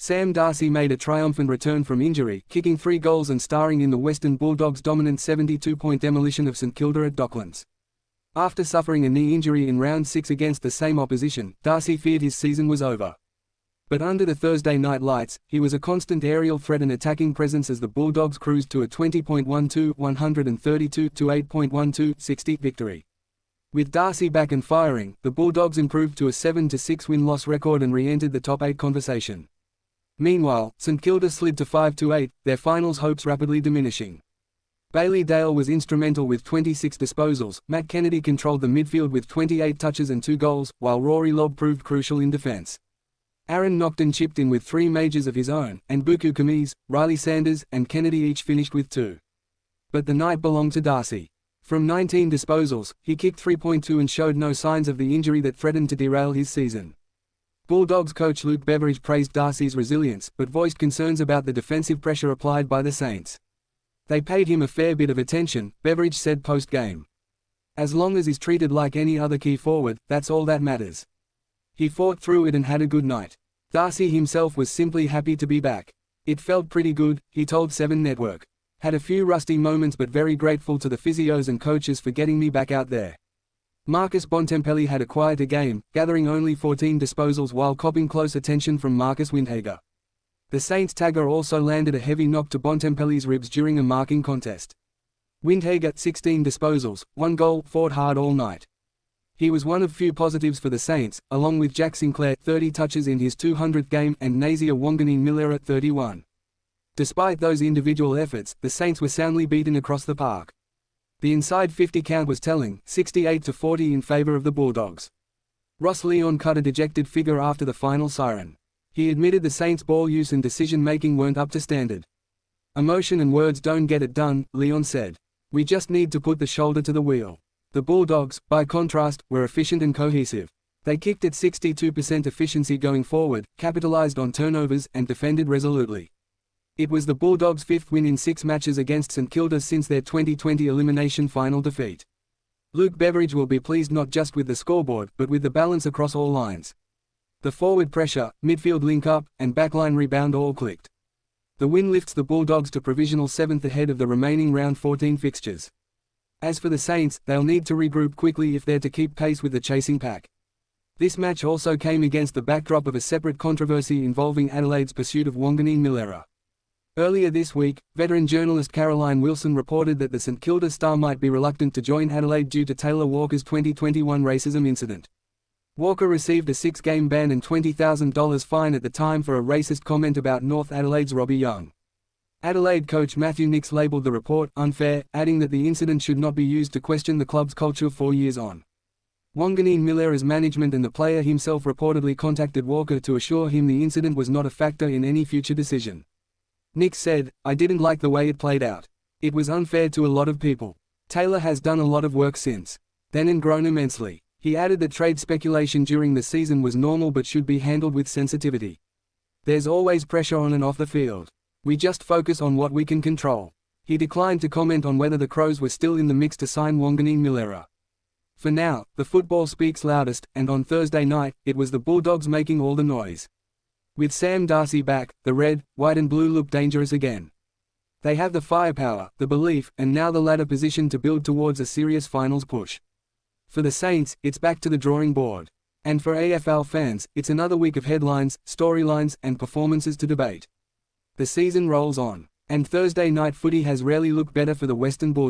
Sam Darcy made a triumphant return from injury, kicking 3 goals and starring in the Western Bulldogs' dominant 72-point demolition of St Kilda at Docklands. After suffering a knee injury in round 6 against the same opposition, Darcy feared his season was over. But under the Thursday night lights, he was a constant aerial threat and attacking presence as the Bulldogs cruised to a 20.12, 132 to 8.12, 60 victory. With Darcy back and firing, the Bulldogs improved to a 7-6 win-loss record and re-entered the top 8 conversation. Meanwhile, St Kilda slid to 5-8, their finals hopes rapidly diminishing. Bailey Dale was instrumental with 26 disposals, Matt Kennedy controlled the midfield with 28 touches and 2 goals, while Rory Lobb proved crucial in defence. Aaron Nocton chipped in with 3 majors of his own, and Buku Kamise, Riley Sanders, and Kennedy each finished with 2. But the night belonged to Darcy. From 19 disposals, he kicked 3.2 and showed no signs of the injury that threatened to derail his season. Bulldogs coach Luke Beveridge praised Darcy's resilience, but voiced concerns about the defensive pressure applied by the Saints. They paid him a fair bit of attention, Beveridge said post-game. As long as he's treated like any other key forward, that's all that matters. He fought through it and had a good night. Darcy himself was simply happy to be back. It felt pretty good, he told 7 Network. Had a few rusty moments but very grateful to the physios and coaches for getting me back out there. Marcus Bontempelli had a quieter game, gathering only 14 disposals while copping close attention from Marcus Windhager. The Saints tagger also landed a heavy knock to Bontempelli's ribs during a marking contest. Windhager, 16 disposals, 1 goal, fought hard all night. He was one of few positives for the Saints, along with Jack Sinclair, 30 touches in his 200th game, and Nazir Wanganeen-Miller at 31. Despite those individual efforts, the Saints were soundly beaten across the park. The inside 50 count was telling, 68-40 in favour of the Bulldogs. Ross Leon cut a dejected figure after the final siren. He admitted the Saints' ball use and decision-making weren't up to standard. "Emotion and words don't get it done," Leon said. "We just need to put the shoulder to the wheel." The Bulldogs, by contrast, were efficient and cohesive. They kicked at 62% efficiency going forward, capitalised on turnovers, and defended resolutely. It was the Bulldogs' 5th win in 6 matches against St Kilda since their 2020 elimination final defeat. Luke Beveridge will be pleased not just with the scoreboard but with the balance across all lines. The forward pressure, midfield link-up, and backline rebound all clicked. The win lifts the Bulldogs to provisional 7th ahead of the remaining round 14 fixtures. As for the Saints, they'll need to regroup quickly if they're to keep pace with the chasing pack. This match also came against the backdrop of a separate controversy involving Adelaide's pursuit of Wanganeen-Miller. Earlier this week, veteran journalist Caroline Wilson reported that the St Kilda star might be reluctant to join Adelaide due to Taylor Walker's 2021 racism incident. Walker received a 6-game ban and $20,000 fine at the time for a racist comment about North Adelaide's Robbie Young. Adelaide coach Matthew Nicks labelled the report unfair, adding that the incident should not be used to question the club's culture 4 years on. Wanganeen-Miller's management and the player himself reportedly contacted Walker to assure him the incident was not a factor in any future decision. Nicks said, "I didn't like the way it played out. It was unfair to a lot of people. Taylor has done a lot of work since then and grown immensely." He added that trade speculation during the season was normal but should be handled with sensitivity. "There's always pressure on and off the field. We just focus on what we can control." He declined to comment on whether the Crows were still in the mix to sign Wanganeen-Miller. For now, the football speaks loudest, and on Thursday night, it was the Bulldogs making all the noise. With Sam Darcy back, the red, white and blue look dangerous again. They have the firepower, the belief, and now the ladder position to build towards a serious finals push. For the Saints, it's back to the drawing board. And for AFL fans, it's another week of headlines, storylines, and performances to debate. The season rolls on, and Thursday night footy has rarely looked better for the Western Bulldogs.